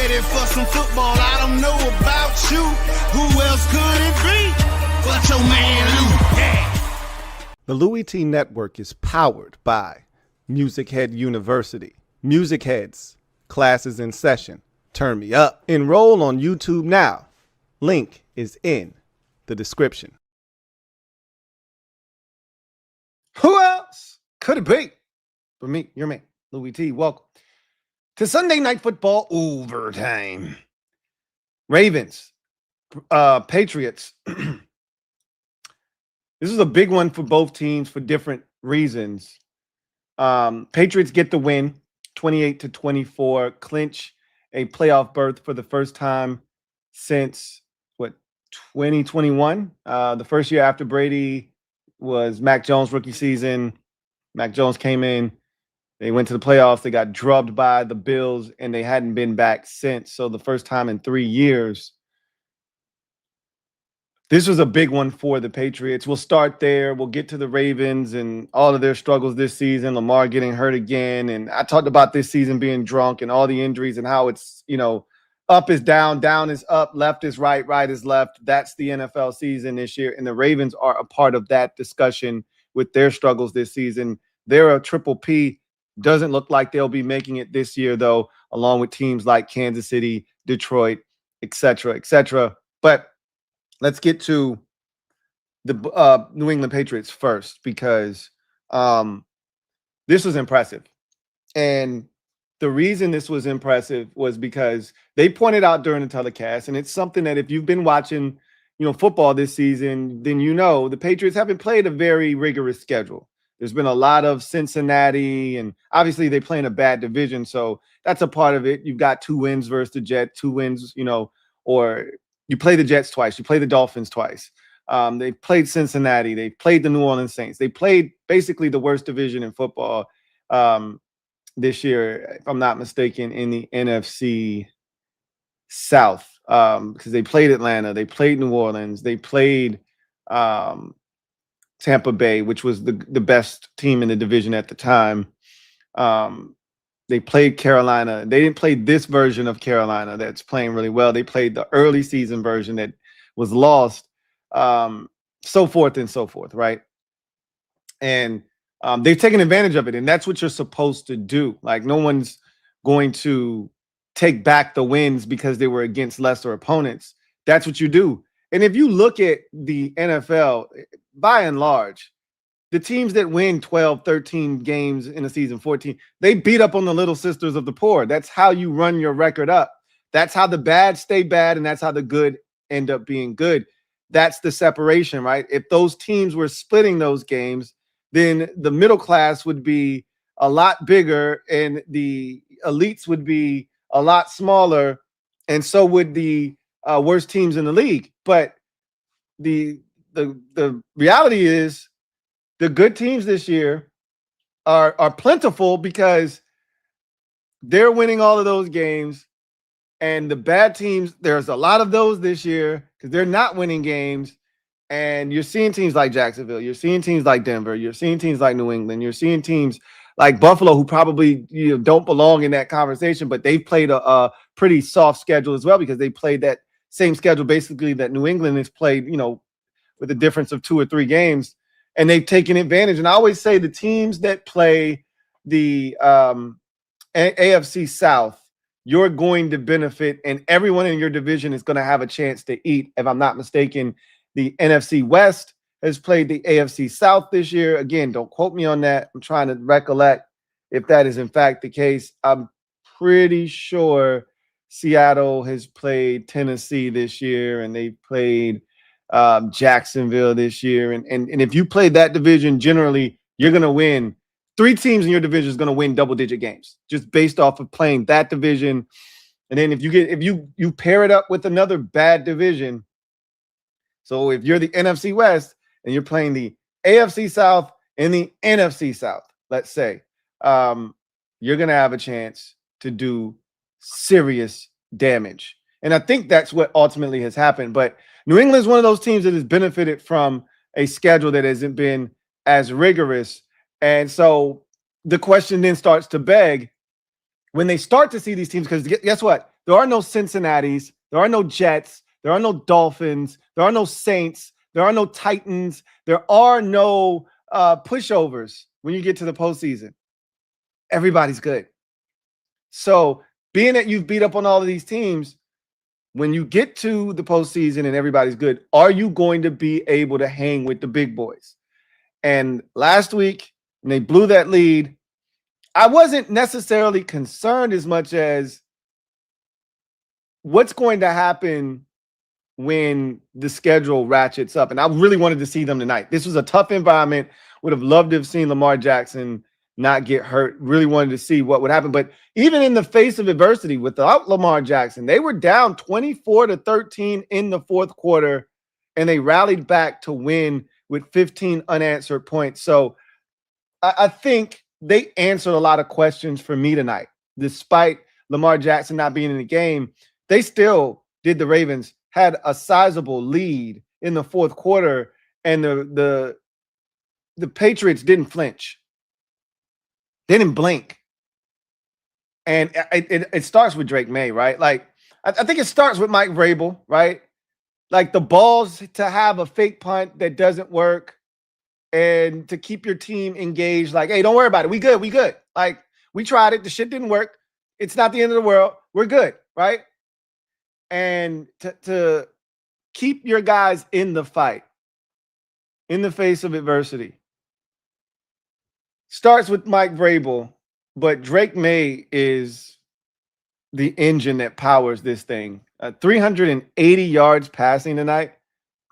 ready for some football. I don't know about you. Who else could it be but your man Lou? Yeah. The LouieTeeNetwork is powered by MusicHead University. MusicHeads, classes in session. Turn me up. Enroll on YouTube now. Link is in the description. Who else could it be? For me, your man, Louie T. Welcome to Sunday Night Football overtime. Ravens, Patriots. This is a big one for both teams for different reasons. Patriots get the win, 28-24, clinch a playoff berth for the first time since 2021. The first year after Brady was Mac Jones' rookie season. Mac Jones came in. They went to the playoffs. They got drubbed by the Bills, and they hadn't been back since. So the first time in 3 years. This was a big one for the Patriots. We'll start there. We'll get to the Ravens and all of their struggles this season. Lamar getting hurt again. And I talked about this season being drunk and all the injuries and how it's, up is down, down is up, left is right, right is left. That's the NFL season this year. And the Ravens are a part of that discussion with their struggles this season. They're a triple P. Doesn't look like they'll be making it this year, though, along with teams like Kansas City, Detroit, et cetera, et cetera. But let's get to the New England Patriots first, because this was impressive. And the reason this was impressive was because they pointed out during the telecast, and it's something that if you've been watching, football this season, then the Patriots haven't played a very rigorous schedule. There's been a lot of Cincinnati, and obviously they play in a bad division, so that's a part of it. You've got 2 wins versus the Jets, 2 wins, or you play the Jets twice, you play the Dolphins twice. They played Cincinnati, they played the New Orleans Saints. They played basically the worst division in football this year, if I'm not mistaken, in the NFC South, because they played Atlanta, they played New Orleans, they played Tampa Bay, which was the best team in the division at the time. They played Carolina. They didn't play this version of Carolina that's playing really well. They played the early season version that was lost, so forth and so forth, right? And they've taken advantage of it, and that's what you're supposed to do. Like, no one's going to take back the wins because they were against lesser opponents. That's what you do. And if you look at the NFL, by and large, the teams that win 12, 13 games in a season, 14, they beat up on the little sisters of the poor. That's how you run your record up. That's how the bad stay bad, and that's how the good end up being good. That's the separation, right? If those teams were splitting those games, then the middle class would be a lot bigger and the elites would be a lot smaller, and so would the worst teams in the league. But the reality is the good teams this year are plentiful because they're winning all of those games, and the bad teams, there's a lot of those this year because they're not winning games. And you're seeing teams like Jacksonville, you're seeing teams like Denver, you're seeing teams like New England, you're seeing teams like Buffalo, who probably don't belong in that conversation, but they've played a pretty soft schedule as well, because they played that same schedule basically that New England has played, with a difference of 2 or 3 games, and they've taken advantage. And I always say the teams that play the AFC South, you're going to benefit, and everyone in your division is going to have a chance to eat. If I'm not mistaken, the NFC West has played the AFC South this year. Again, don't quote me on that. I'm trying to recollect if that is in fact the case. I'm pretty sure Seattle has played Tennessee this year, and they played Jacksonville this year. And if you play that division, generally you're going to win. 3 teams in your division is going to win double-digit games just based off of playing that division. And then if you pair it up with another bad division. So if you're the NFC West and you're playing the AFC South and the NFC South, let's say, you're going to have a chance to do serious damage. And I think that's what ultimately has happened. But New England is one of those teams that has benefited from a schedule that hasn't been as rigorous. And so the question then starts to beg when they start to see these teams, because guess what? There are no Cincinnatis. There are no Jets. There are no Dolphins. There are no Saints. There are no Titans. There are no pushovers when you get to the postseason. Everybody's good. So being that you've beat up on all of these teams, when you get to the postseason and everybody's good, are you going to be able to hang with the big boys? And last week, when they blew that lead, I wasn't necessarily concerned as much as what's going to happen when the schedule ratchets up. And I really wanted to see them tonight. This was a tough environment. Would have loved to have seen Lamar Jackson not get hurt. Really wanted to see what would happen. But even in the face of adversity, without Lamar Jackson, they were down 24-13 in the fourth quarter, and they rallied back to win with 15 unanswered points. So I think they answered a lot of questions for me tonight. Despite Lamar Jackson not being in the game, they still did. The Ravens had a sizable lead in the fourth quarter, and the Patriots didn't flinch. They didn't blink. And it starts with Drake Maye, right? Like, I think it starts with Mike Vrabel, right? Like the balls to have a fake punt that doesn't work and to keep your team engaged. Like, hey, don't worry about it. We good. We good. Like, we tried it. The shit didn't work. It's not the end of the world. We're good, right? And to keep your guys in the fight, in the face of adversity, starts with Mike Vrabel, but Drake Maye is the engine that powers this thing. 380 yards passing tonight,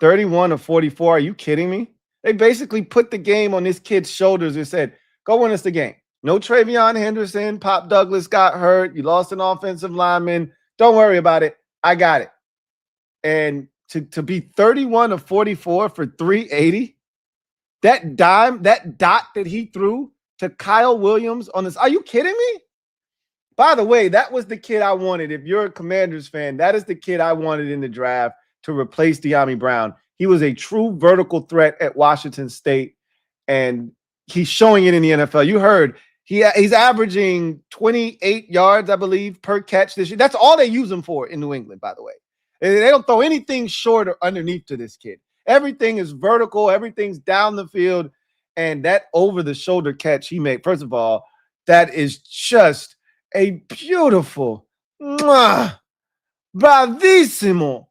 31 of 44. Are you kidding me? They basically put the game on this kid's shoulders and said, go win us the game. No Travion Henderson. Pop Douglas got hurt. You lost an offensive lineman. Don't worry about it. I got it. And to be 31 of 44 for 380, that dime, that dot that he threw to Kyle Williams on this. Are you kidding me? By the way, that was the kid I wanted. If you're a Commanders fan, that is the kid I wanted in the draft to replace De'Ami Brown. He was a true vertical threat at Washington State, and he's showing it in the NFL. You heard he's averaging 28 yards, I believe, per catch this year. That's all they use him for in New England, by the way. They don't throw anything short or underneath to this kid. Everything is vertical. Everything's down the field. And that over-the-shoulder catch he made, first of all, that is just a beautiful, bravissimo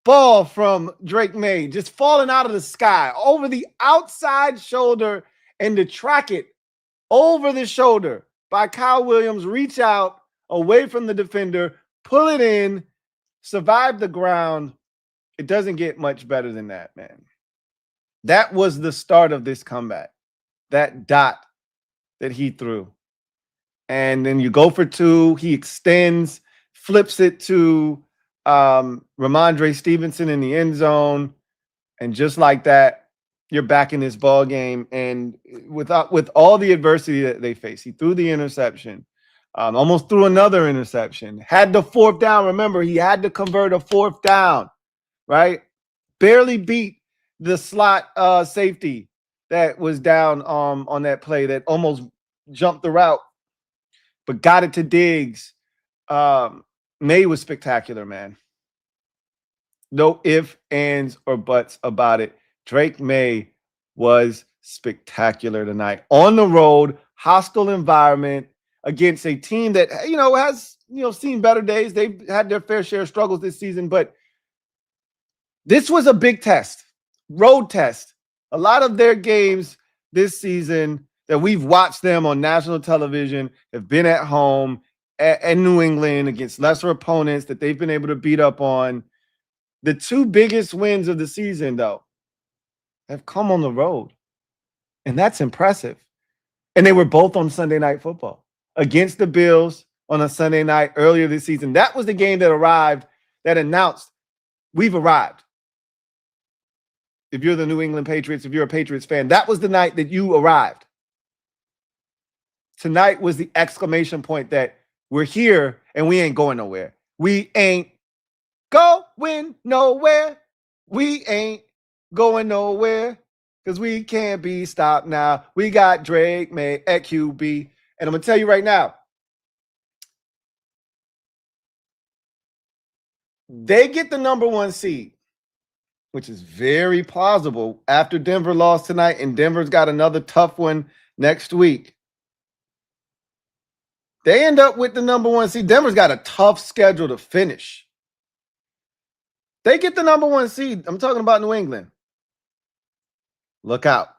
ball from Drake Maye, just falling out of the sky over the outside shoulder, and to track it over the shoulder by Kyle Williams, reach out away from the defender, pull it in, survive the ground. It doesn't get much better than that, man. That was the start of this comeback, that dot that he threw. And then you go for two. He extends, flips it to Ramondre Stevenson in the end zone. And just like that, you're back in this ball game. And with all the adversity that they face, he threw the interception, almost threw another interception, had the fourth down. Remember, he had to convert a fourth down, right? Barely beat the slot safety that was down on that play that almost jumped the route, but got it to Diggs. Maye was spectacular, man. No ifs, ands, or buts about it. Drake Maye was spectacular tonight. On the road, hostile environment against a team that, has, seen better days. They've had their fair share of struggles this season, but this was a big test, road test. A lot of their games this season that we've watched them on national television have been at home at New England against lesser opponents that they've been able to beat up on. The two biggest wins of the season, though, have come on the road, and that's impressive. And they were both on Sunday Night Football against the Bills on a Sunday night earlier this season. That was the game that announced we've arrived. If you're the New England Patriots, if you're a Patriots fan, that was the night that you arrived. Tonight was the exclamation point that we're here and we ain't going nowhere. We ain't going nowhere. We ain't going nowhere because we can't be stopped now. We got Drake Maye at QB. And I'm going to tell you right now, they get the number 1 seed, which is very plausible after Denver lost tonight, and Denver's got another tough one next week. They end up with the number 1 seed. Denver's got a tough schedule to finish. They get the number 1 seed. I'm talking about New England. Look out.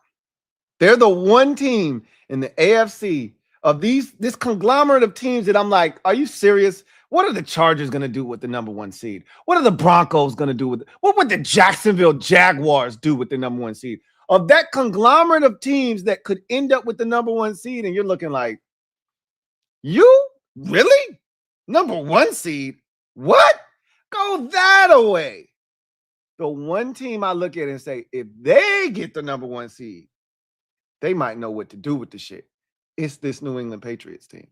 They're the one team in the AFC of this conglomerate of teams that I'm like, are you serious? What are the Chargers going to do with the number 1 seed? What are the Broncos going to do with it? What would the Jacksonville Jaguars do with the number 1 seed? Of that conglomerate of teams that could end up with the number 1 seed, and you're looking like, you really? Number 1 seed? What? Go that away. The one team I look at and say, if they get the number 1 seed, they might know what to do with the shit. It's this New England Patriots team.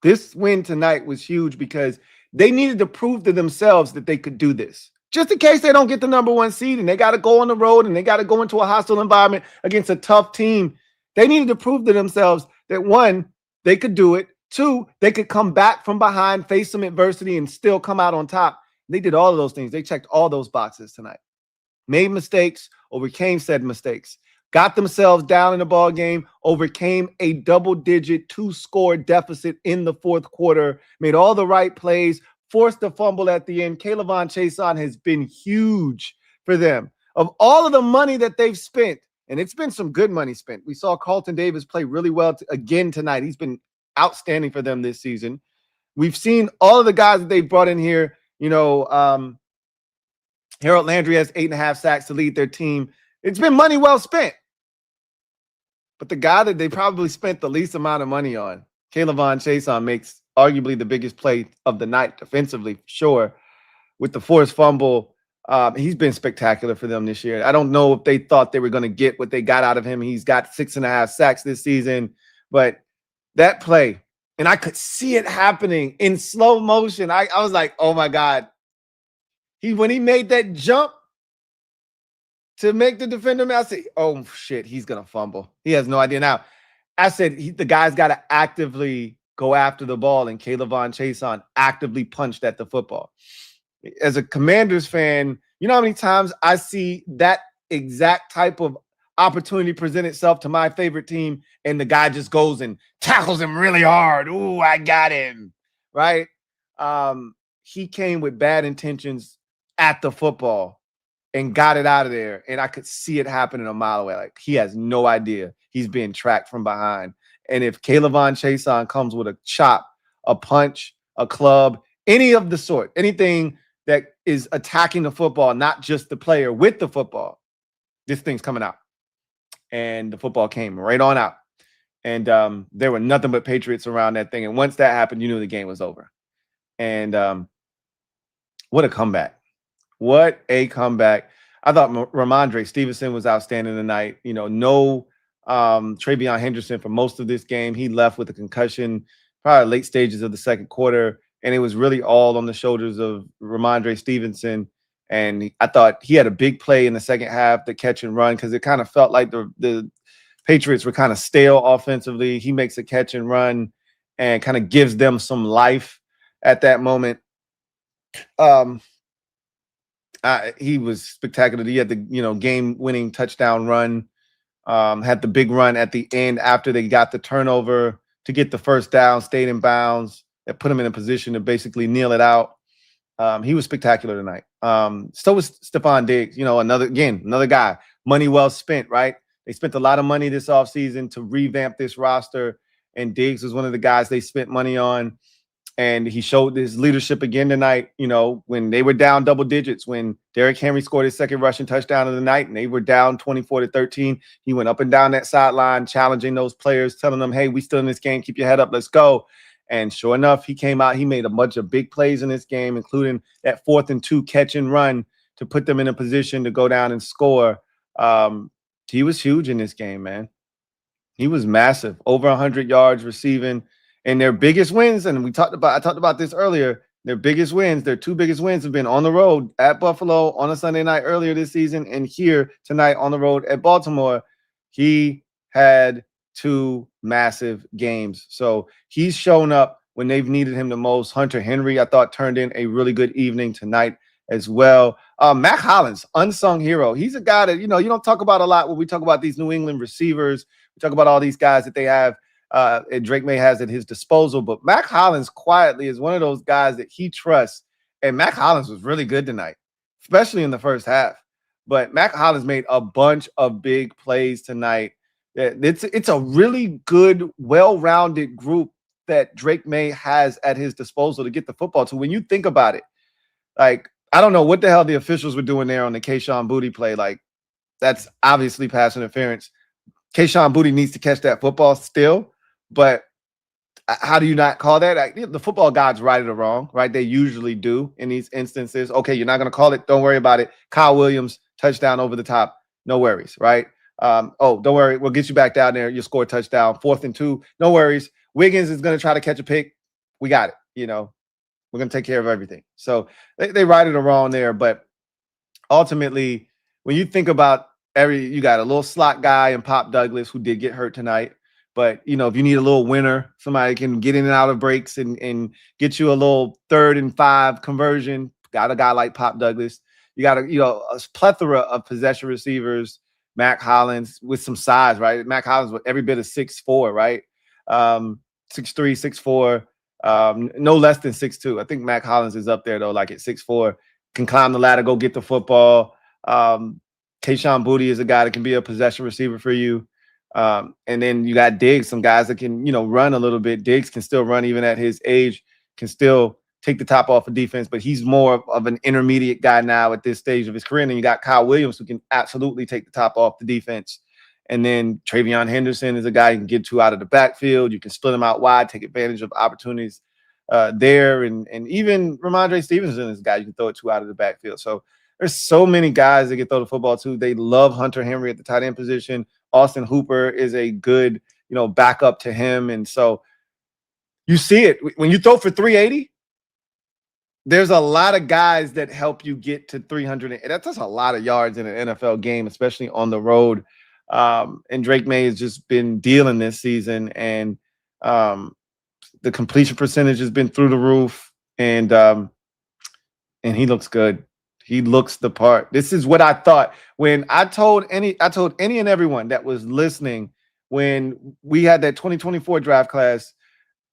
This win tonight was huge because they needed to prove to themselves that they could do this. Just in case they don't get the number 1 seed and they got to go on the road and they got to go into a hostile environment against a tough team, they needed to prove to themselves that 1, they could do it. 2, they could come back from behind, face some adversity, and still come out on top. They did all of those things. They checked all those boxes tonight. Made mistakes, overcame said mistakes. Got themselves down in the ball game, overcame a double-digit 2-score deficit in the fourth quarter, made all the right plays, forced a fumble at the end. K'Lavon Chaisson has been huge for them. Of all of the money that they've spent, and it's been some good money spent. We saw Carlton Davis play really well again tonight. He's been outstanding for them this season. We've seen all of the guys that they've brought in here. You know, Harold Landry has 8.5 sacks to lead their team. It's been money well spent. But the guy that they probably spent the least amount of money on, K'Lavon Chaisson, makes arguably the biggest play of the night defensively, for sure. With the forced fumble, he's been spectacular for them this year. I don't know if they thought they were going to get what they got out of him. He's got 6.5 sacks this season. But that play, and I could see it happening in slow motion. I was like, oh, my God. When he made that jump to make the defender, I said, oh, shit, he's going to fumble. He has no idea. Now, I said the guy's got to actively go after the ball, and K'Lavon Chaisson actively punched at the football. As a Commanders fan, you know how many times I see that exact type of opportunity present itself to my favorite team, and the guy just goes and tackles him really hard. Ooh, I got him, right? He came with bad intentions at the football and got it out of there, and I could see it happening a mile away. Like, he has no idea he's being tracked from behind. And if K'Lavon Chaisson comes with a chop, a punch, a club, any of the sort, anything that is attacking the football, not just the player with the football, this thing's coming out. And the football came right on out. And there were nothing but Patriots around that thing. And once that happened, you knew the game was over. And what a comeback. What a comeback. I thought Ramondre Stevenson was outstanding tonight. You know, no Travion Henderson for most of this game. He left with a concussion, probably late stages of the second quarter. And it was really all on the shoulders of Ramondre Stevenson. And I thought he had a big play in the second half, the catch and run, because it kind of felt like the Patriots were kind of stale offensively. He makes a catch and run and kind of gives them some life at that moment. He was spectacular. He had the game-winning touchdown run, had the big run at the end after they got the turnover to get the first down, stayed in bounds. That put him in a position to basically kneel it out. He was spectacular tonight. So was Stephon Diggs, another guy. Money well spent, right? They spent a lot of money this offseason to revamp this roster, and Diggs was one of the guys they spent money on. And he showed his leadership again tonight, when they were down double digits, when Derrick Henry scored his second rushing touchdown of the night and they were down 24-13. He went up and down that sideline, challenging those players, telling them, hey, we still in this game. Keep your head up. Let's go. And sure enough, he came out. He made a bunch of big plays in this game, including that 4th and 2 catch and run to put them in a position to go down and score. He was huge in this game, man. He was massive. Over 100 yards receiving. And their biggest wins, and I talked about this earlier, their biggest wins, their 2 biggest wins have been on the road at Buffalo on a Sunday night earlier this season, and here tonight on the road at Baltimore. He had 2 massive games. So he's shown up when they've needed him the most. Hunter Henry, I thought, turned in a really good evening tonight as well. Mac Hollins, unsung hero. He's a guy that, you don't talk about a lot when we talk about these New England receivers. We talk about all these guys that they have and Drake Maye has at his disposal. But Mac Hollins quietly is one of those guys that he trusts. And Mac Hollins was really good tonight, especially in the first half. But Mac Hollins made a bunch of big plays tonight. It's a really good, well-rounded group that Drake Maye has at his disposal to get the football to. When you think about it, like, I don't know what the hell the officials were doing there on the Kayshon Boutte play. Like, that's obviously pass interference. Kayshon Boutte needs to catch that football still, but how do you not call that? Like, the football gods right it or wrong, right? They usually do in these instances. Okay, you're not going to call it. Don't worry about it. Kyle Williams, touchdown over the top. No worries, right? Don't worry. We'll get you back down there. You'll score a touchdown. 4th and 2. No worries. Wiggins is going to try to catch a pick. We got it. We're going to take care of everything. So they right it or wrong there. But ultimately, when you think about you got a little slot guy in Pop Douglas who did get hurt tonight. But, if you need a little winner, somebody can get in and out of breaks and get you a little 3rd and 5 conversion. Got a guy like Pop Douglas. You got a plethora of possession receivers. Mac Hollins with some size, right? Mac Hollins with every bit of 6'4", right? 6'3", 6'4", no less than 6'2". I think Mac Hollins is up there, though, like at 6'4". Can climb the ladder, go get the football. Kayshon Boutte is a guy that can be a possession receiver for you. And then you got Diggs, some guys that can, run a little bit. Diggs can still run even at his age, can still take the top off of defense, but he's more of an intermediate guy now at this stage of his career. And then you got Kyle Williams, who can absolutely take the top off the defense. And then Travion Henderson is a guy you can get to out of the backfield. You can split him out wide, take advantage of opportunities there. And even Ramondre Stevenson is a guy you can throw it to out of the backfield. So there's so many guys that can throw the football to. They love Hunter Henry at the tight end position. Austin Hooper is a good, backup to him. And so you see it. When you throw for 380, there's a lot of guys that help you get to 300. That's just a lot of yards in an NFL game, especially on the road. And Drake Maye has just been dealing this season. And the completion percentage has been through the roof. And he looks good. He looks the part. This is what I thought when I told any and everyone that was listening when we had that 2024 draft class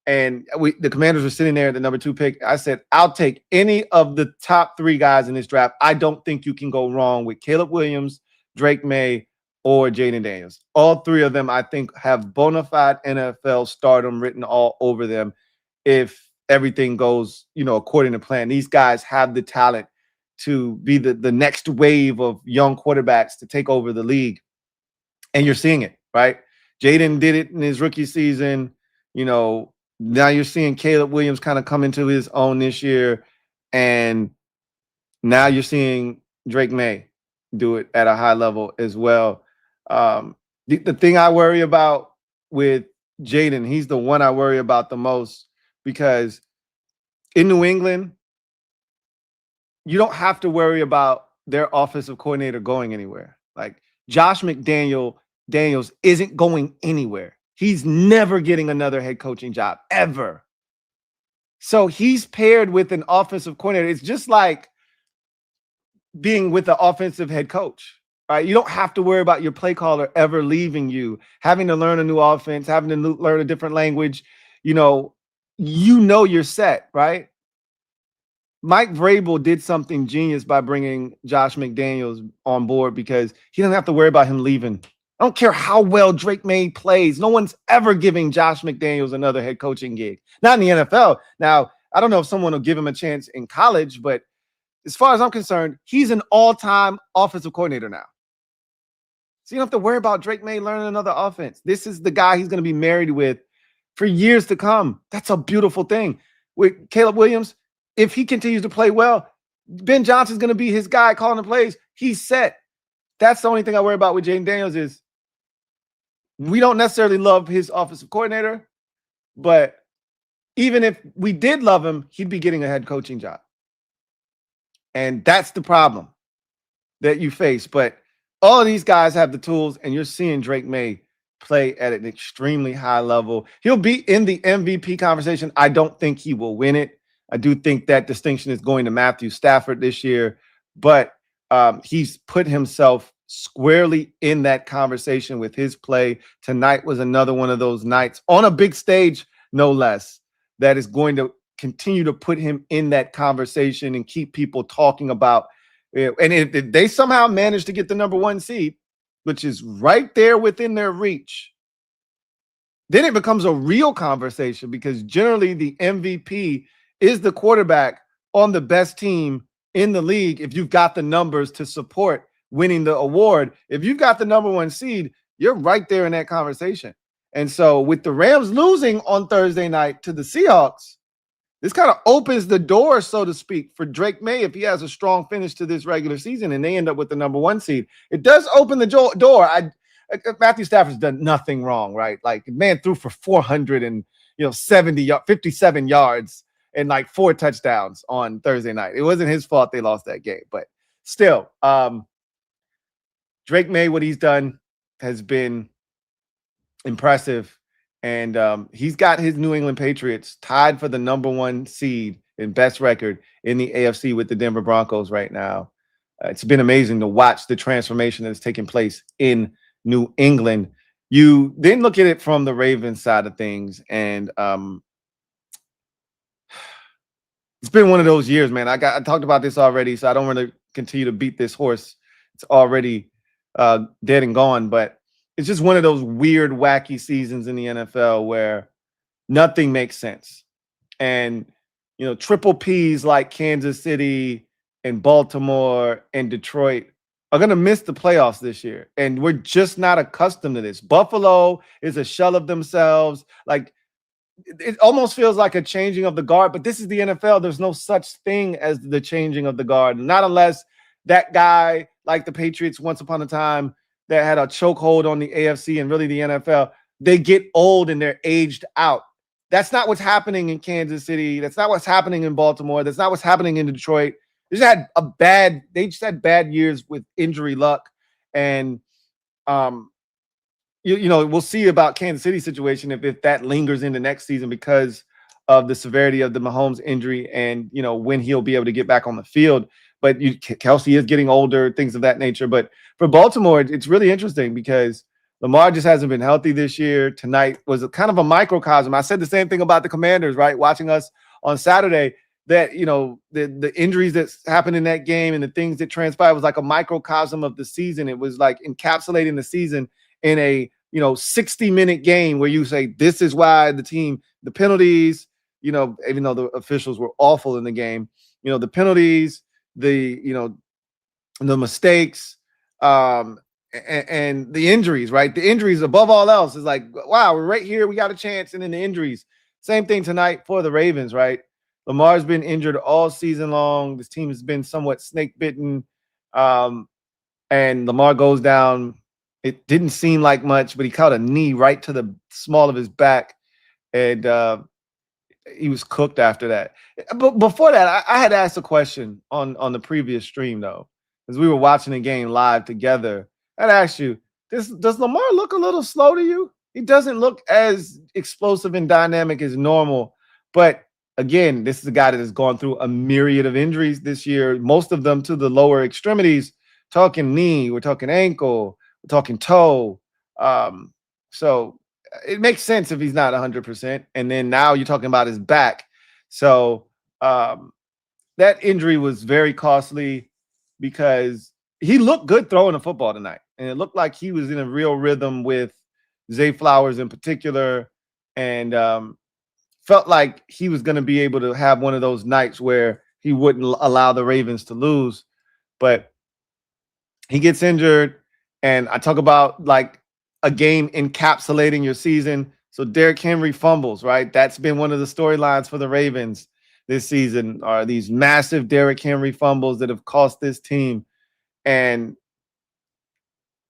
and the Commanders were sitting there at the number 2 pick. I said, I'll take any of the top 3 guys in this draft. I don't think you can go wrong with Caleb Williams, Drake Maye, or Jaden Daniels. All 3 of them, I think, have bona fide NFL stardom written all over them if everything goes, according to plan. These guys have the talent to be the next wave of young quarterbacks to take over the league. And you're seeing it, right? Jaden did it in his rookie season. Now you're seeing Caleb Williams kind of come into his own this year. And now you're seeing Drake Maye do it at a high level as well. The thing I worry about with Jaden, he's the one I worry about the most because in New England, you don't have to worry about their offensive coordinator going anywhere. Like Josh Daniels isn't going anywhere. He's never getting another head coaching job ever. So he's paired with an offensive coordinator. It's just like being with the offensive head coach, right? You don't have to worry about your play caller ever leaving you, having to learn a new offense, having to learn a different language. You're set, right? Mike Vrabel did something genius by bringing Josh McDaniels on board because he doesn't have to worry about him leaving. I don't care how well Drake Maye plays. No one's ever giving Josh McDaniels another head coaching gig. Not in the NFL. Now, I don't know if someone will give him a chance in college, but as far as I'm concerned, he's an all-time offensive coordinator now. So you don't have to worry about Drake Maye learning another offense. This is the guy he's going to be married with for years to come. That's a beautiful thing. With Caleb Williams, if he continues to play well, Ben Johnson's going to be his guy calling the plays. He's set. That's the only thing I worry about with Jaden Daniels is we don't necessarily love his offensive coordinator, but even if we did love him, he'd be getting a head coaching job. And that's the problem that you face. But all of these guys have the tools, and you're seeing Drake Maye play at an extremely high level. He'll be in the MVP conversation. I don't think he will win it. I do think that distinction is going to Matthew Stafford this year, but he's put himself squarely in that conversation with his play. Tonight was another one of those nights on a big stage, no less, that is going to continue to put him in that conversation and keep people talking about it. And if they somehow manage to get the number 1 seed, which is right there within their reach, then it becomes a real conversation, because generally the MVP is the quarterback on the best team in the league if you've got the numbers to support winning the award. If you've got the number 1 seed, you're right there in that conversation. And so with the Rams losing on Thursday night to the Seahawks, this kind of opens the door, so to speak, for Drake Maye if he has a strong finish to this regular season and they end up with the number 1 seed. It does open the door. Matthew Stafford's done nothing wrong, right? Like, man threw for 57 yards and like 4 touchdowns on Thursday night. It wasn't his fault they lost that game, but still, Drake Maye, what he's done has been impressive. And he's got his New England Patriots tied for the number 1 seed in best record in the AFC with the Denver Broncos right now. It's been amazing to watch the transformation that's taking place in New England. You then look at it from the Ravens side of things, and it's been one of those years, man. I talked about this already, so I don't want to continue to beat this horse. It's already dead and gone, but it's just one of those weird, wacky seasons in the NFL where nothing makes sense. And, triple Ps like Kansas City and Baltimore and Detroit are going to miss the playoffs this year. And we're just not accustomed to this. Buffalo is a shell of themselves. Like, it almost feels like a changing of the guard, but this is the NFL. There's no such thing as the changing of the guard. Not unless that guy, like the Patriots once upon a time, that had a chokehold on the AFC and really the NFL, they get old and they're aged out. That's not what's happening in Kansas City. That's not what's happening in Baltimore. That's not what's happening in Detroit. They just had bad years with injury luck. And we'll see about Kansas City situation if that lingers into next season because of the severity of the Mahomes injury and when he'll be able to get back on the field. But Kelsey is getting older, things of that nature. But for Baltimore, it's really interesting because Lamar just hasn't been healthy this year. Tonight was kind of a microcosm. I said the same thing about the Commanders, right? Watching us on Saturday, that, the injuries that happened in that game and the things that transpired was like a microcosm of the season. It was like encapsulating the season in a, 60-minute game where you say, this is why the penalties, even though the officials were awful in the game, the penalties, the mistakes, and the injuries, right? The injuries above all else is like, wow, we're right here. We got a chance. And then the injuries, same thing tonight for the Ravens, right? Lamar's been injured all season long. This team has been somewhat snake bitten. And Lamar goes down. It didn't seem like much, but he caught a knee right to the small of his back. And he was cooked after that. But before that, I had asked a question on the previous stream, though, as we were watching the game live together. I'd asked you, does Lamar look a little slow to you? He doesn't look as explosive and dynamic as normal. But again, this is a guy that has gone through a myriad of injuries this year, most of them to the lower extremities. Talking knee, we're talking ankle, we're talking toe. So it makes sense if he's not 100%. And then now you're talking about his back. So that injury was very costly because he looked good throwing the football tonight. And it looked like he was in a real rhythm with Zay Flowers in particular. And felt like he was going to be able to have one of those nights where he wouldn't allow the Ravens to lose. But he gets injured. And I talk about like a game encapsulating your season. So Derrick Henry fumbles, right? That's been one of the storylines for the Ravens this season, are these massive Derrick Henry fumbles that have cost this team. And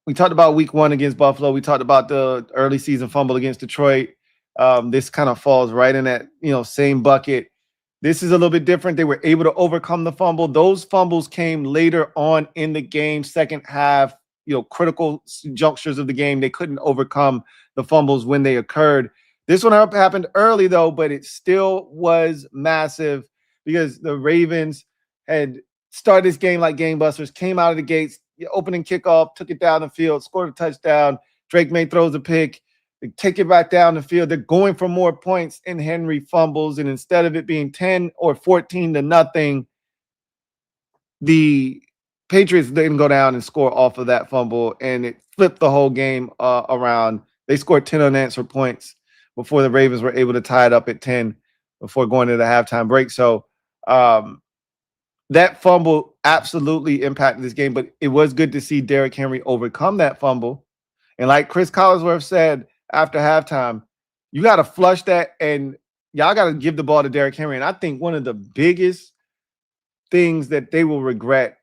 we talked about week 1 against Buffalo. We talked about the early season fumble against Detroit. This kind of falls right in that, same bucket. This is a little bit different. They were able to overcome the fumble. Those fumbles came later on in the game, second half, critical junctures of the game. They couldn't overcome the fumbles when they occurred. This one happened early, though, but it still was massive because the Ravens had started this game like gangbusters, came out of the gates, opening kickoff, took it down the field, scored a touchdown. Drake Maye throws a pick. They take it back down the field. They're going for more points, and Henry fumbles. And instead of it being 10 or 14-0, the Patriots didn't go down and score off of that fumble, and it flipped the whole game around. They scored 10 unanswered points before the Ravens were able to tie it up at 10 before going to the halftime break. So that fumble absolutely impacted this game, but it was good to see Derrick Henry overcome that fumble. And like Chris Collinsworth said after halftime, you got to flush that, and y'all got to give the ball to Derrick Henry. And I think one of the biggest things that they will regret,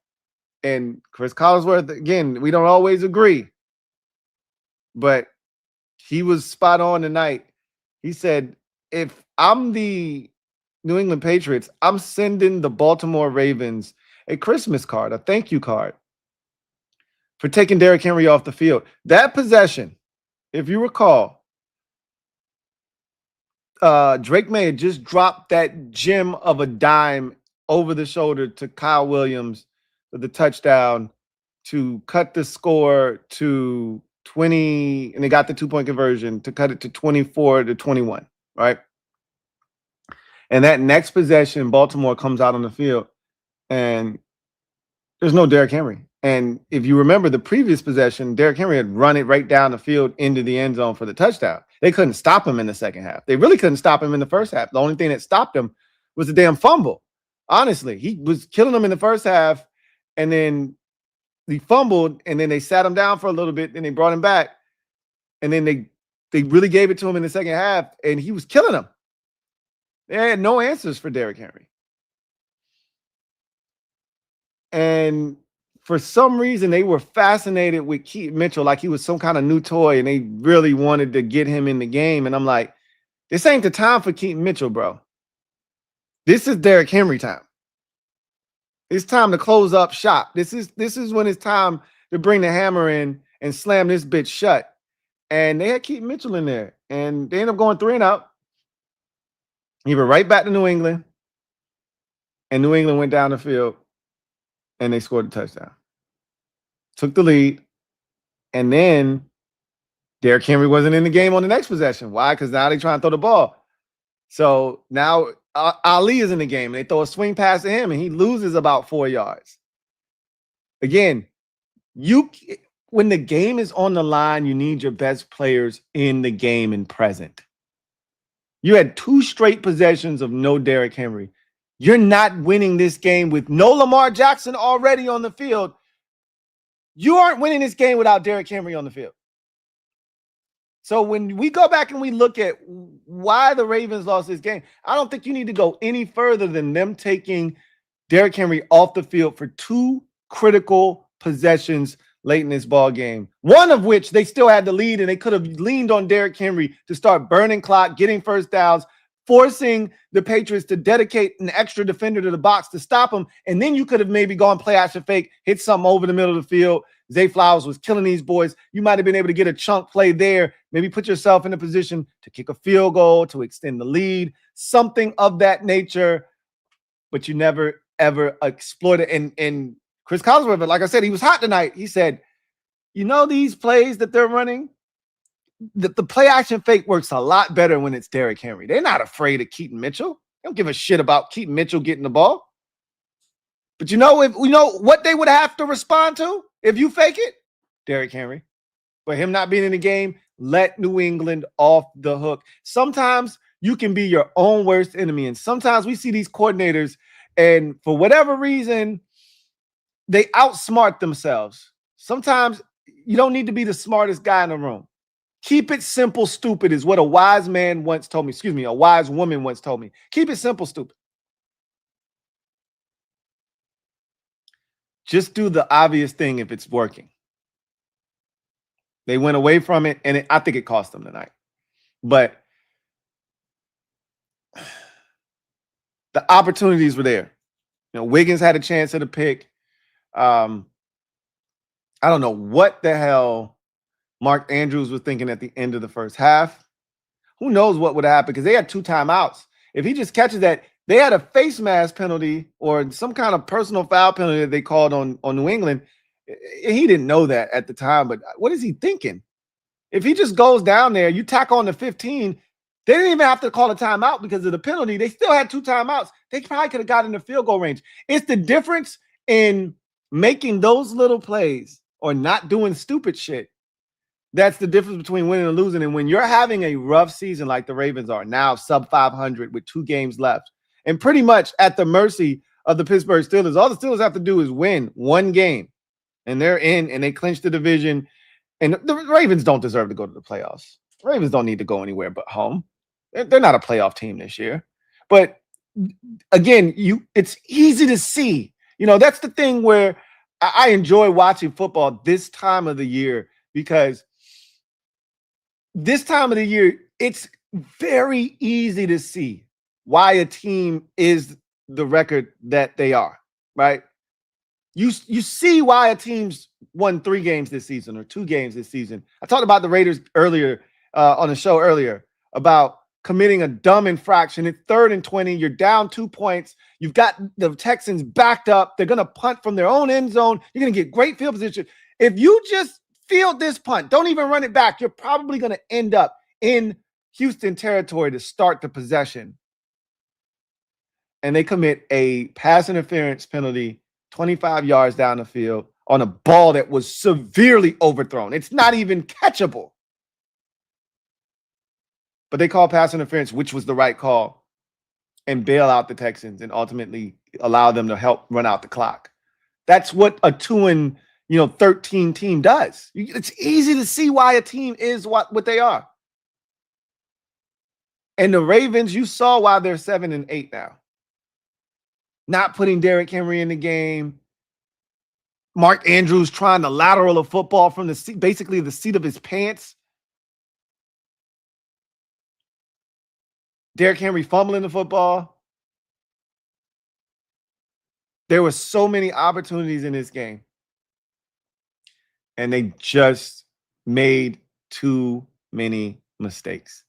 and Chris Collinsworth, again, we don't always agree, but he was spot on tonight. He said, if I'm the New England Patriots, I'm sending the Baltimore Ravens a Christmas card, a thank you card for taking Derrick Henry off the field. That possession, if you recall, Drake Maye just dropped that gem of a dime over the shoulder to Kyle Williams for the touchdown to cut the score to 20, and they got the 2-point conversion to cut it to 24-21, right? And that next possession, Baltimore comes out on the field, and there's no Derrick Henry. And if you remember the previous possession, Derrick Henry had run it right down the field into the end zone for the touchdown. They couldn't stop him in the second half. They really couldn't stop him in the first half. The only thing that stopped him was the damn fumble. Honestly, he was killing them in the first half, and then he fumbled, and then they sat him down for a little bit, and they brought him back, and then they really gave it to him in the second half, and he was killing them. They had no answers for Derrick Henry. And for some reason, they were fascinated with Keaton Mitchell like he was some kind of new toy, and they really wanted to get him in the game. And I'm like, this ain't the time for Keaton Mitchell, bro. This is Derrick Henry time. It's time to close up shop. This is when it's time to bring the hammer in and slam this bitch shut. And they had Keaton Mitchell in there, and they ended up going 3-and-out. He went right back to New England, and New England went down the field, and they scored a touchdown. Took the lead, and then Derrick Henry wasn't in the game on the next possession. Why? Because now they're trying to throw the ball. So now Ali is in the game, and they throw a swing pass to him, and he loses about 4 yards. Again, when the game is on the line, you need your best players in the game and present. You had 2 straight possessions of no Derrick Henry. You're not winning this game with no Lamar Jackson already on the field. You aren't winning this game without Derrick Henry on the field. So when we go back and we look at why the Ravens lost this game, I don't think you need to go any further than them taking Derrick Henry off the field for 2 critical possessions late in this ball game. One of which they still had the lead, and they could have leaned on Derrick Henry to start burning clock, getting first downs, forcing the Patriots to dedicate an extra defender to the box to stop them. And then you could have maybe gone play action fake, hit something over the middle of the field. Zay Flowers was killing these boys. You might have been able to get a chunk play there, maybe put yourself in a position to kick a field goal, to extend the lead, something of that nature, but you never, ever exploit it. And Chris Collinsworth, like I said, he was hot tonight. He said, you know, these plays that they're running, the play action fake works a lot better when it's Derrick Henry. They're not afraid of Keaton Mitchell. They don't give a shit about Keaton Mitchell getting the ball. But you know, if we know what they would have to respond to if you fake it, Derrick Henry. But him not being in the game, let New England off the hook. Sometimes you can be your own worst enemy. And sometimes we see these coordinators, and for whatever reason, they outsmart themselves. Sometimes you don't need to be the smartest guy in the room. Keep it simple, stupid is what a wise man once told me. Excuse me, a wise woman once told me. Keep it simple, stupid. Just do the obvious thing if it's working. They went away from it, and I think it cost them tonight. But the opportunities were there. You know, Wiggins had a chance at a pick. I don't know what the hell Mark Andrews was thinking at the end of the first half. Who knows what would happen, because they had 2 timeouts. If he just catches that, they had a face mask penalty or some kind of personal foul penalty that they called on New England. He didn't know that at the time, but what is he thinking? If he just goes down there, you tack on the 15, they didn't even have to call a timeout because of the penalty. They still had 2 timeouts. They probably could have gotten the field goal range. It's the difference in making those little plays or not doing stupid shit. That's the difference between winning and losing. And when you're having a rough season like the Ravens are now, sub 500 with 2 games left, and pretty much at the mercy of the Pittsburgh Steelers, all the Steelers have to do is win 1 game, and they're in, and they clinch the division. And the Ravens don't deserve to go to the playoffs. Ravens don't need to go anywhere but home. They're not a playoff team this year. But again, it's easy to see. That's the thing where I enjoy watching football this time of the year, because this time of the year, it's very easy to see why a team is the record that they are, right? You see why a team's won 3 games this season or 2 games this season. I talked about the Raiders earlier on the show earlier about committing a dumb infraction. It's 3rd and 20. You're down 2 points. You've got the Texans backed up. They're going to punt from their own end zone. You're going to get great field position. If you just field this punt, don't even run it back, you're probably going to end up in Houston territory to start the possession. And they commit a pass interference penalty 25 yards down the field on a ball that was severely overthrown. It's not even catchable. But they call pass interference, which was the right call, and bail out the Texans and ultimately allow them to help run out the clock. That's what a 2-13 team does. It's easy to see why a team is what they are. And the Ravens, you saw why they're 7-8 now. Not putting Derrick Henry in the game. Mark Andrews trying to lateral a football from the seat, basically the seat of his pants. Derrick Henry fumbling the football. There were so many opportunities in this game, and they just made too many mistakes.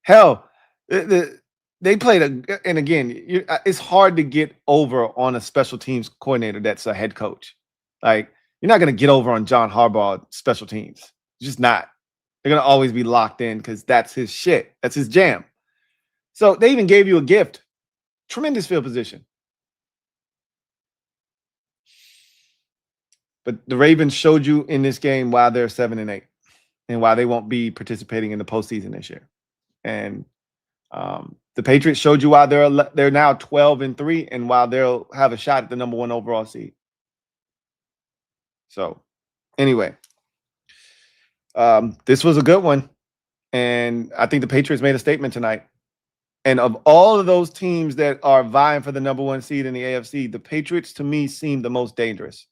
Hell, they played and again, it's hard to get over on a special teams coordinator that's a head coach. Like, you're not going to get over on John Harbaugh special teams. It's just not. They're going to always be locked in because that's his shit. That's his jam. So they even gave you a gift. Tremendous field position. But the Ravens showed you in this game why they're 7-8 and why they won't be participating in the postseason this year. And the Patriots showed you why they're now 12-3 and why they'll have a shot at the number 1 overall seed. So anyway, this was a good one. And I think the Patriots made a statement tonight. And of all of those teams that are vying for the number 1 seed in the AFC, the Patriots, to me, seem the most dangerous.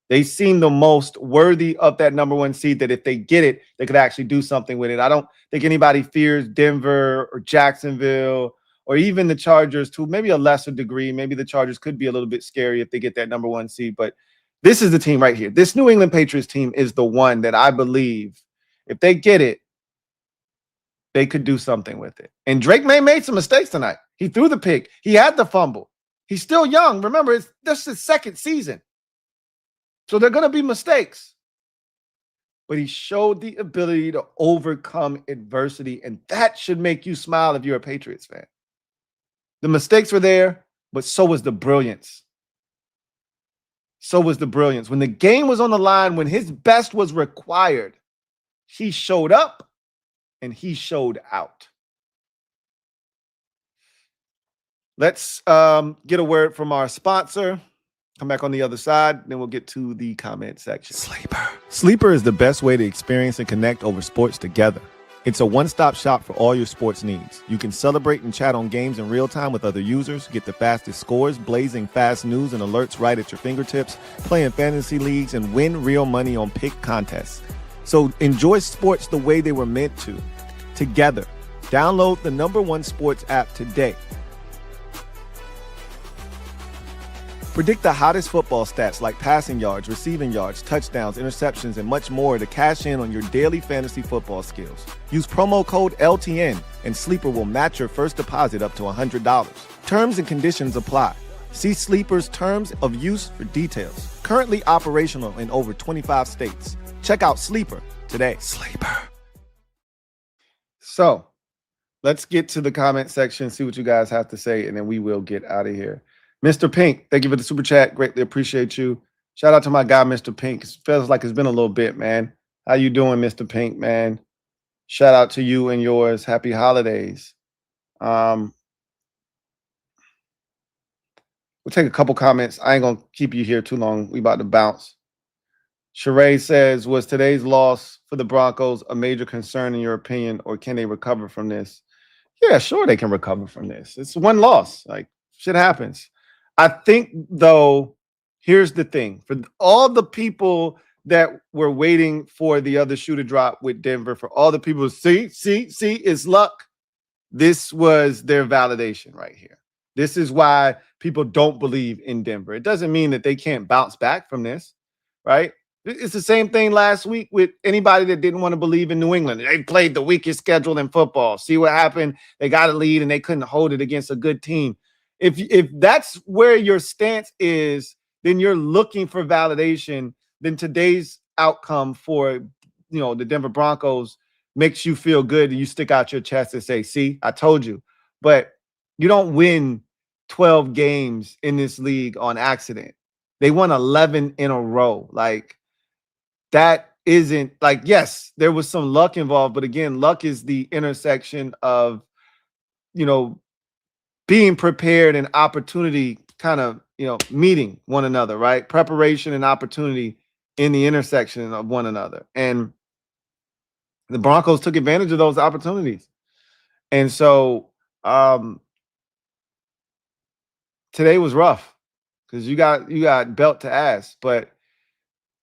They seem the most worthy of that number 1 seed, that if they get it, they could actually do something with it. I don't think anybody fears Denver or Jacksonville or even the Chargers to maybe a lesser degree. Maybe the Chargers could be a little bit scary if they get that number 1 seed. But this is the team right here. This New England Patriots team is the one that I believe, if they get it, they could do something with it. And Drake Maye made some mistakes tonight. He threw the pick. He had the fumble. He's still young. Remember, this is his 2nd season. So there are going to be mistakes. But he showed the ability to overcome adversity, and that should make you smile if you're a Patriots fan. The mistakes were there, but so was the brilliance. So was the brilliance. When the game was on the line, when his best was required, he showed up and he showed out. Let's get a word from our sponsor. Come back on the other side, then we'll get to the comment section. Sleeper is the best way to experience and connect over sports together. It's a one-stop shop for all your sports needs. You can celebrate and chat on games in real time with other users, get the fastest scores, blazing fast news and alerts right at your fingertips, play in fantasy leagues, and win real money on pick contests. So enjoy sports the way they were meant to, together. Download the #1 sports app today. Predict the hottest football stats like passing yards, receiving yards, touchdowns, interceptions, and much more to cash in on your daily fantasy football skills. Use promo code LTN and Sleeper will match your first deposit up to $100. Terms and conditions apply. See Sleeper's terms of use for details. Currently operational in over 25 states. Check out Sleeper today. Sleeper. So let's get to the comment section, see what you guys have to say, and then we will get out of here. Mr. Pink, thank you for the super chat. Greatly appreciate you. Shout out to my guy, Mr. Pink. It feels like it's been a little bit, man. How you doing, Mr. Pink, man? Shout out to you and yours. Happy holidays. We'll take a couple comments. I ain't gonna keep you here too long. We about to bounce. Sheree says, was today's loss for the Broncos a major concern in your opinion, or can they recover from this? Yeah, sure they can recover from this. It's one loss. Like, shit happens. I think, though, here's the thing. For all the people that were waiting for the other shoe to drop with Denver, for all the people, see, it's luck. This was their validation right here. This is why people don't believe in Denver. It doesn't mean that they can't bounce back from this, right? It's the same thing last week with anybody that didn't want to believe in New England. They played the weakest schedule in football. See what happened? They got a lead and they couldn't hold it against a good team. If that's where your stance is, then you're looking for validation. Then today's outcome for the Denver Broncos makes you feel good, and you stick out your chest and say, "See, I told you." But you don't win 12 games in this league on accident. They won 11 in a row. Like, that isn't like, yes, there was some luck involved, but again, luck is the intersection of being prepared and opportunity kind of, meeting one another, right? Preparation and opportunity in the intersection of one another. And the Broncos took advantage of those opportunities. And so today was rough because you got belt to ass, but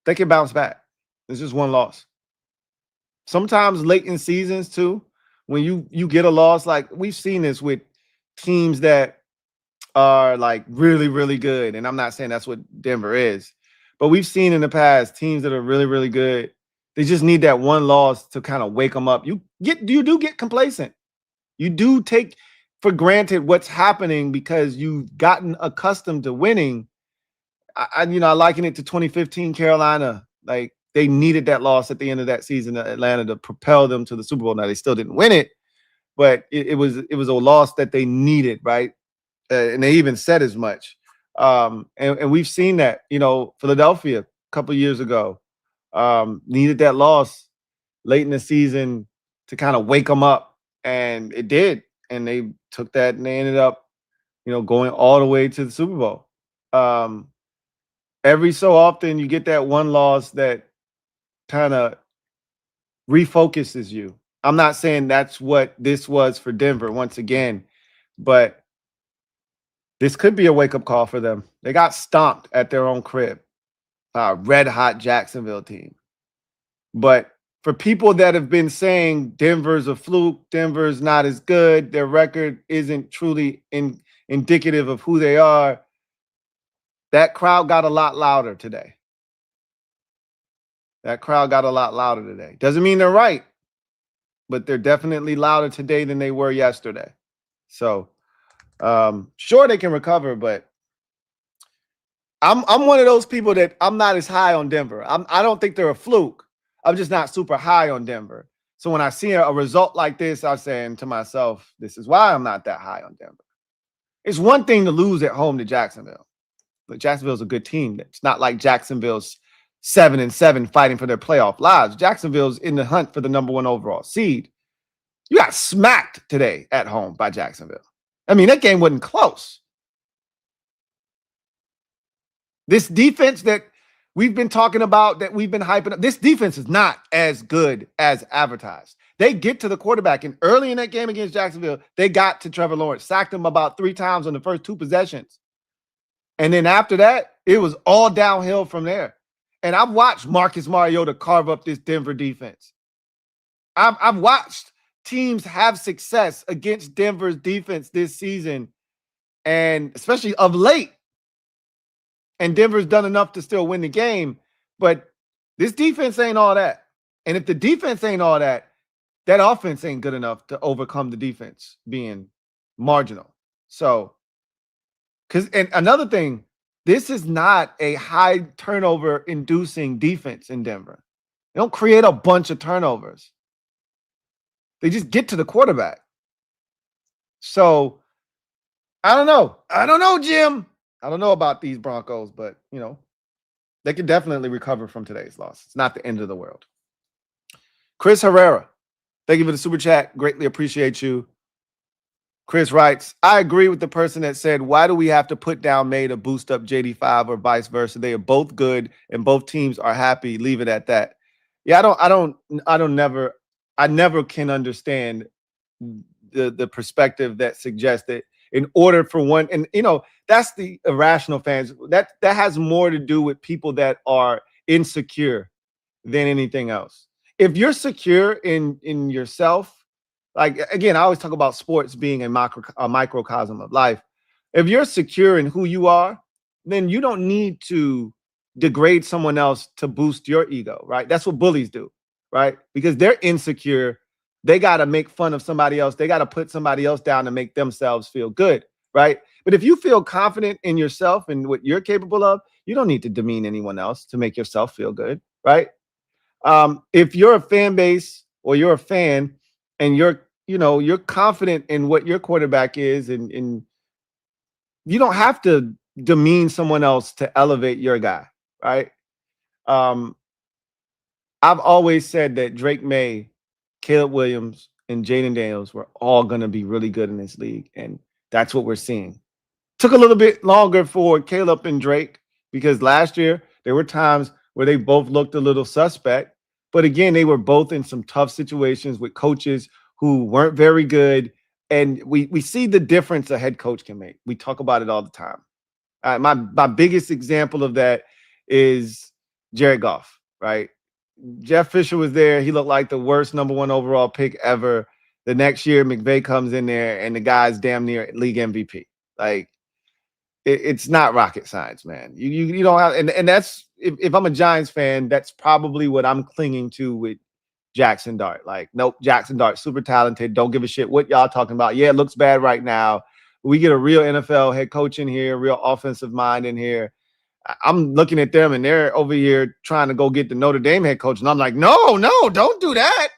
they can bounce back. It's just one loss. Sometimes late in seasons too, when you get a loss, like we've seen this with teams that are like really, really good. And I'm not saying that's what Denver is, but we've seen in the past teams that are really, really good. They just need that one loss to kind of wake them up. You do get complacent. You do take for granted what's happening because you've gotten accustomed to winning. I liken it to 2015 Carolina. Like, they needed that loss at the end of that season to Atlanta to propel them to the Super Bowl. Now they still didn't win it, but it was a loss that they needed, right? And they even said as much. And we've seen that, Philadelphia a couple of years ago needed that loss late in the season to kind of wake them up, and it did. And they took that and they ended up, going all the way to the Super Bowl. Every so often you get that one loss that kind of refocuses you. I'm not saying that's what this was for Denver once again, but this could be a wake-up call for them. They got stomped at their own crib. Red-hot Jacksonville team. But for people that have been saying Denver's a fluke, Denver's not as good, their record isn't truly indicative of who they are, that crowd got a lot louder today. Doesn't mean they're right, but they're definitely louder today than they were yesterday. So, sure they can recover, but I'm one of those people that I'm not as high on Denver. I don't think they're a fluke. I'm just not super high on Denver. So when I see a result like this, I'm saying to myself, this is why I'm not that high on Denver. It's one thing to lose at home to Jacksonville, but Jacksonville's a good team. It's not like Jacksonville's 7-7 fighting for their playoff lives. Jacksonville's in the hunt for the #1 overall seed. You got smacked today at home by Jacksonville. I mean, that game wasn't close. This defense that we've been talking about, that we've been hyping up, this defense is not as good as advertised. They get to the quarterback, and early in that game against Jacksonville, they got to Trevor Lawrence, sacked him about 3 times on the first 2 possessions. And then after that, it was all downhill from there. And I've watched Marcus Mariota carve up this Denver defense. I've watched teams have success against Denver's defense this season, and especially of late. And Denver's done enough to still win the game. But this defense ain't all that. And if the defense ain't all that, that offense ain't good enough to overcome the defense being marginal. So, and another thing, this is not a high turnover inducing defense in Denver. They don't create a bunch of turnovers. They just get to the quarterback. So, I don't know. I don't know, Jim. I don't know about these Broncos, but, you know, they can definitely recover from today's loss. It's not the end of the world. Chris Herrera, thank you for the super chat. Greatly appreciate you. Chris writes, I agree with the person that said, why do we have to put down May to boost up JD5 or vice versa? They are both good and both teams are happy. Leave it at that. Yeah, I never can understand the perspective that suggests that in order for one, and you know, that's the irrational fans. That has more to do with people that are insecure than anything else. If you're secure in yourself, like, again, I always talk about sports being a microcosm of life. If you're secure in who you are, then you don't need to degrade someone else to boost your ego, right? That's what bullies do, right? Because they're insecure. They got to make fun of somebody else. They got to put somebody else down to make themselves feel good, right? But if you feel confident in yourself and what you're capable of, you don't need to demean anyone else to make yourself feel good, right? If you're a fan base or you're a fan and you're confident in what your quarterback is, and you don't have to demean someone else to elevate your guy, right? I've always said that Drake Maye, Caleb Williams, and Jaden Daniels were all going to be really good in this league, and that's what we're seeing. Took a little bit longer for Caleb and Drake because last year there were times where they both looked a little suspect, but again, they were both in some tough situations with coaches who weren't very good, and we see the difference a head coach can make. We talk about it all the time. My biggest example of that is Jared Goff, right? Jeff Fisher was there. He looked like the worst #1 overall pick ever. The next year, McVay comes in there, and the guy's damn near league MVP. Like, it's not rocket science, man. You don't have, and that's, if I'm a Giants fan, that's probably what I'm clinging to with Jackson Dart. Like, nope, Jackson Dart, super talented. Don't give a shit what y'all talking about. Yeah, it looks bad right now. We get a real NFL head coach in here, real offensive mind in here. I'm looking at them and they're over here trying to go get the Notre Dame head coach. And I'm like, no, don't do that.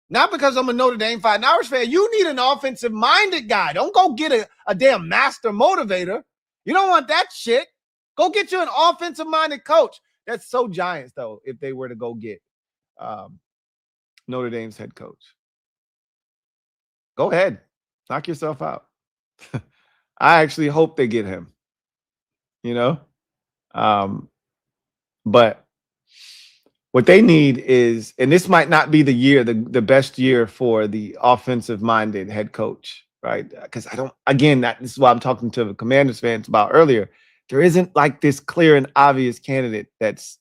Not because I'm a Notre Dame Fighting Irish fan. You need an offensive-minded guy. Don't go get a damn master motivator. You don't want that shit. Go get you an offensive-minded coach. That's so Giants, though, if they were to go get Notre Dame's head coach. Go ahead. Knock yourself out. I actually hope they get him. You know? But what they need is, and this might not be the year, the best year for the offensive-minded head coach, right? Because this is what I'm talking to the Commanders fans about earlier. There isn't like this clear and obvious candidate that's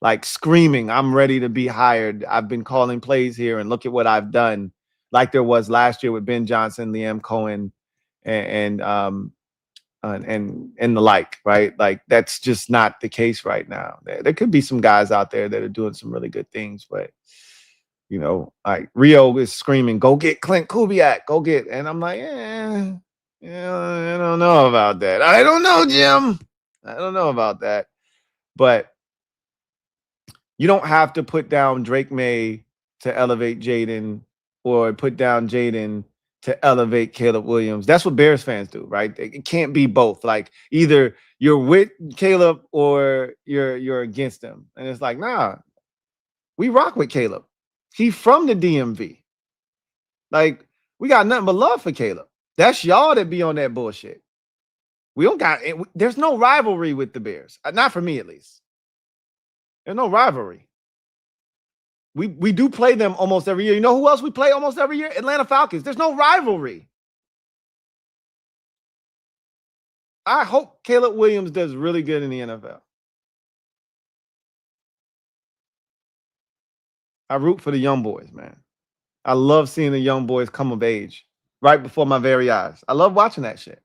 like screaming, I'm ready to be hired. I've been calling plays here and look at what I've done, like there was last year with Ben Johnson, Liam Cohen, and the like, right? Like, that's just not the case right now. There could be some guys out there that are doing some really good things, but you know, like Rio is screaming, go get Clint Kubiak, go get, and I'm like, I don't know about that. I don't know, Jim. I don't know about that. But you don't have to put down Drake Maye to elevate Jaden, or put down Jaden to elevate Caleb Williams. That's what Bears fans do, right? It can't be both. Like, either you're with Caleb or you're against him. And it's like, nah, we rock with Caleb. He's from the DMV. Like, we got nothing but love for Caleb. That's y'all that be on that bullshit. We don't got it. There's no rivalry with the Bears. Not for me, at least. There's no rivalry. We do play them almost every year. You know who else we play almost every year? Atlanta Falcons. There's no rivalry. I hope Caleb Williams does really good in the NFL. I root for the young boys, man. I love seeing the young boys come of age right before my very eyes. I love watching that shit.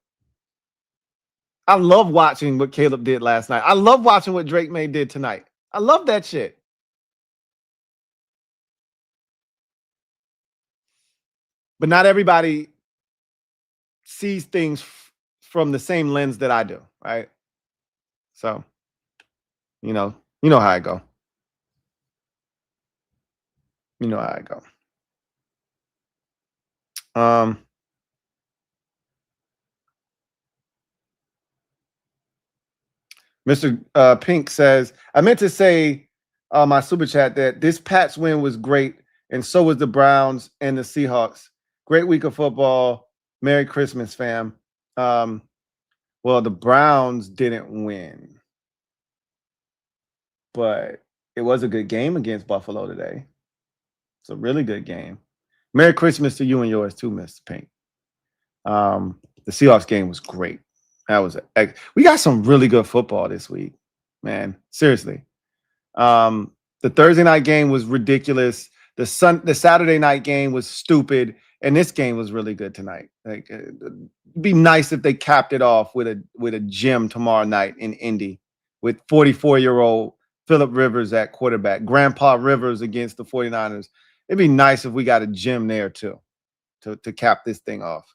I love watching what Caleb did last night. I love watching what Drake Maye did tonight. I love that shit. But not everybody sees things from the same lens that I do, right? So, you know how I go. You know how I go. Mr. Pink says, I meant to say my super chat that this Pats win was great, and so was the Browns and the Seahawks. Great week of football. Merry Christmas, fam. Well, the Browns didn't win, but it was a good game against Buffalo today. It's a really good game. Merry Christmas to you and yours too, Mr. Pink. The Seahawks game was great. We got some really good football this week, man. Seriously. The Thursday night game was ridiculous. The Saturday night game was stupid, and this game was really good tonight. Like, it'd be nice if they capped it off with a gem tomorrow night in Indy with 44-year-old Phillip Rivers at quarterback, Grandpa Rivers against the 49ers. It'd be nice if we got a gem there too, to cap this thing off.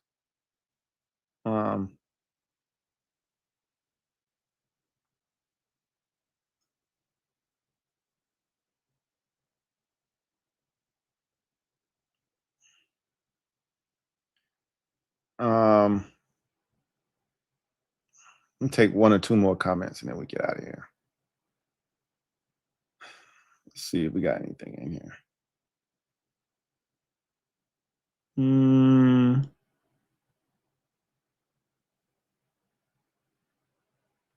Let me take one or two more comments and then we get out of here. Let's see if we got anything in here.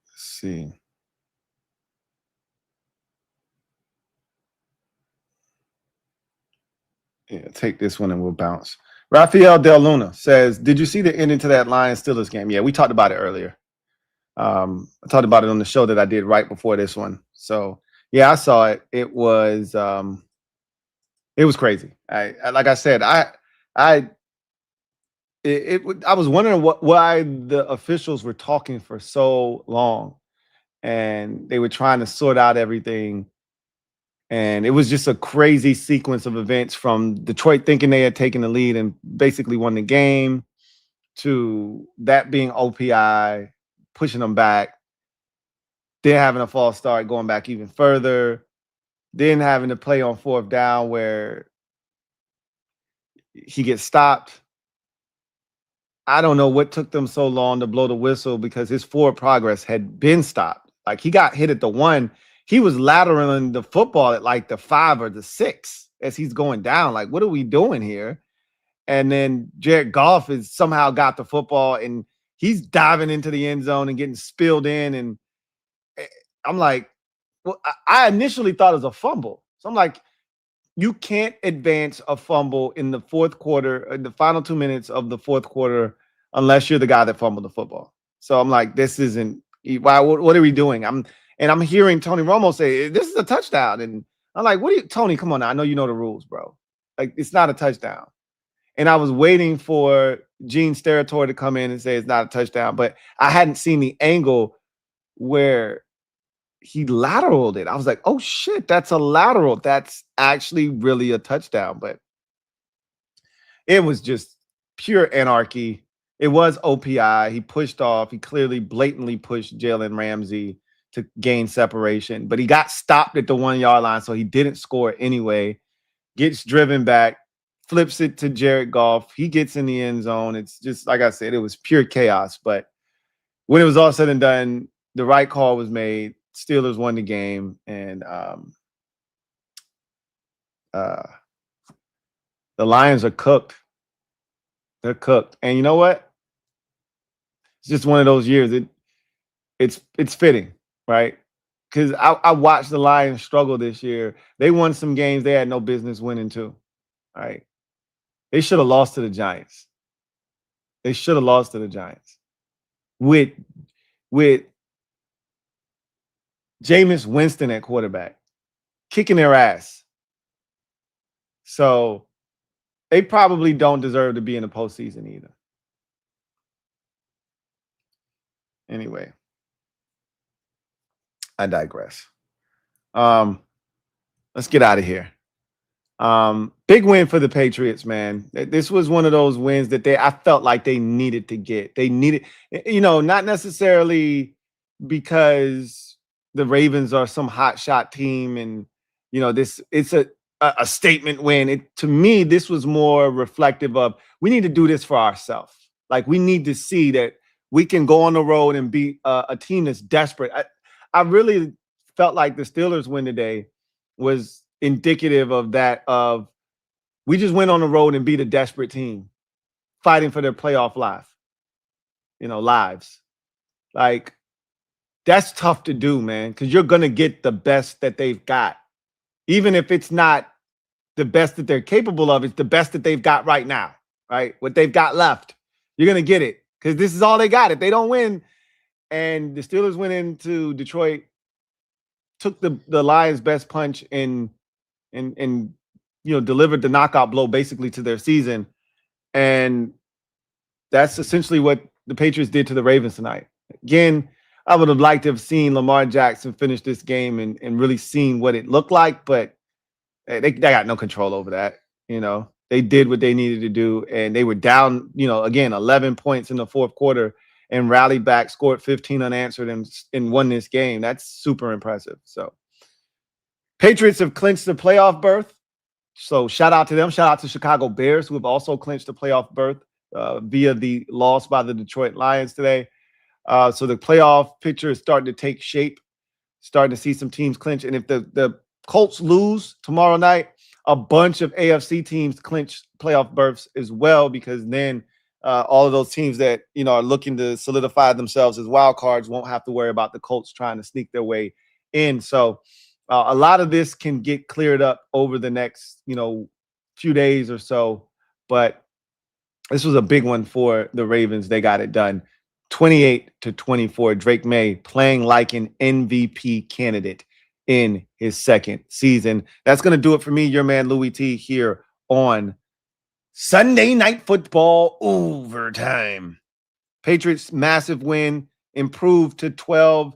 Let's see. Yeah, take this one and we'll bounce. Rafael Del Luna says, did you see the ending to that Lions-Steelers game? Yeah, we talked about it earlier. I talked about it on the show that I did right before this one. So, yeah, I saw it. It was crazy. Like I said, I was wondering why the officials were talking for so long, and they were trying to sort out everything. And it was just a crazy sequence of events from Detroit thinking they had taken the lead and basically won the game to that being OPI, pushing them back, then having a false start, going back even further, then having to play on fourth down where he gets stopped. I don't know what took them so long to blow the whistle because his forward progress had been stopped. Like, he got hit at the 1. He was lateraling the football at like the 5 or the 6 as he's going down. Like, what are we doing here? And then Jared Goff has somehow got the football and he's diving into the end zone and getting spilled in. And I'm like, well, I initially thought it was a fumble. So I'm like, you can't advance a fumble in the fourth quarter, in the final 2 minutes of the fourth quarter, unless you're the guy that fumbled the football. So I'm like, this isn't, what are we doing? I'm hearing Tony Romo say, this is a touchdown. And I'm like, Tony, come on now. I know you know the rules, bro. Like, it's not a touchdown. And I was waiting for Gene Steratore to come in and say it's not a touchdown, but I hadn't seen the angle where he lateraled it. I was like, oh shit, that's a lateral. That's actually really a touchdown. But it was just pure anarchy. It was OPI. He pushed off. He clearly blatantly pushed Jalen Ramsey to gain separation, but he got stopped at the 1 yard line, so he didn't score anyway. Gets driven back, flips it to Jared Goff. He gets in the end zone. It's just, like I said, it was pure chaos. But when it was all said and done, the right call was made. Steelers won the game, and the Lions are cooked. They're cooked. And you know what? It's just one of those years. It's fitting, right? Because I watched the Lions struggle this year. They won some games they had no business winning too. Right? They should have lost to the Giants. They should have lost to the Giants. With Jameis Winston at quarterback, kicking their ass. So they probably don't deserve to be in the postseason either. Anyway, I digress. Let's get out of here. Big win for the Patriots, man. This was one of those wins that I felt like they needed to get. They needed, not necessarily because the Ravens are some hot shot team and, it's a statement win. To me, this was more reflective of we need to do this for ourselves. Like we need to see that we can go on the road and be a team that's desperate. I really felt like the Steelers win today was indicative of that, of we just went on the road and beat a desperate team fighting for their playoff lives. Like that's tough to do, man, because you're going to get the best that they've got. Even if it's not the best that they're capable of, it's the best that they've got right now, right? What they've got left, you're going to get it because this is all they got. If they don't win, and the Steelers went into Detroit, took the Lions' best punch and delivered the knockout blow basically to their season. And that's essentially what the Patriots did to the Ravens tonight. Again, I would have liked to have seen Lamar Jackson finish this game and really seen what it looked like, but they got no control over that. They did what they needed to do, and they were down, again, 11 points in the fourth quarter and rallied back, scored 15 unanswered and won this game. That's super impressive. So Patriots have clinched the playoff berth. So shout out to them. Shout out to Chicago Bears, who have also clinched the playoff berth via the loss by the Detroit Lions today. So the playoff picture is starting to take shape, starting to see some teams clinch. And if the Colts lose tomorrow night, a bunch of AFC teams clinch playoff berths as well, because then all of those teams that are looking to solidify themselves as wild cards won't have to worry about the Colts trying to sneak their way in. So a lot of this can get cleared up over the next, few days or so. But this was a big one for the Ravens. They got it done. 28-24. Drake Maye playing like an MVP candidate in his second season. That's going to do it for me, your man Louie T, here on Sunday Night Football Overtime. Patriots massive win, improved to 12-3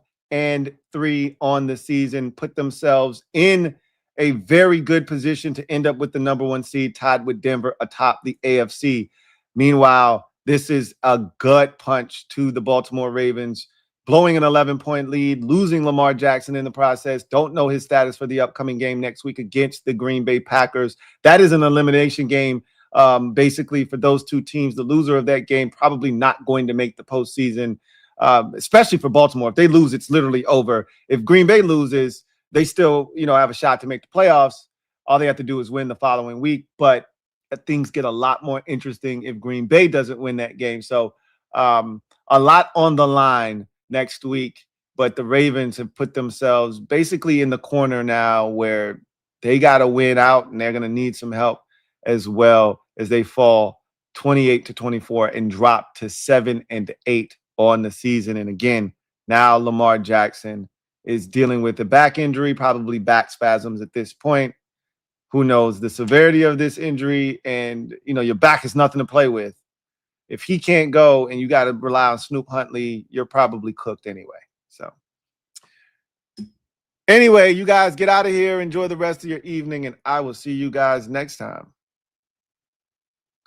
on the season, put themselves in a very good position to end up with the number one seed, tied with Denver atop the AFC. Meanwhile, this is a gut punch to the Baltimore Ravens, blowing an 11-point lead, losing Lamar Jackson in the process. Don't know his status for the upcoming game next week against the Green Bay Packers. That is an elimination game, basically, for those two teams. The loser of that game probably not going to make the postseason, especially for Baltimore. If they lose, it's literally over. If Green Bay loses, they still, have a shot to make the playoffs. All they have to do is win the following week. But things get a lot more interesting if Green Bay doesn't win that game. So a lot on the line next week, but the Ravens have put themselves basically in the corner now where they got to win out, and they're going to need some help as well as they fall 28-24 and drop to 7-8 on the season. And again, now Lamar Jackson is dealing with a back injury, probably back spasms at this point. Who knows the severity of this injury? And, your back is nothing to play with. If he can't go and you got to rely on Snoop Huntley, you're probably cooked anyway. So anyway, you guys get out of here. Enjoy the rest of your evening, and I will see you guys next time.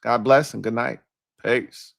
God bless and good night. Peace.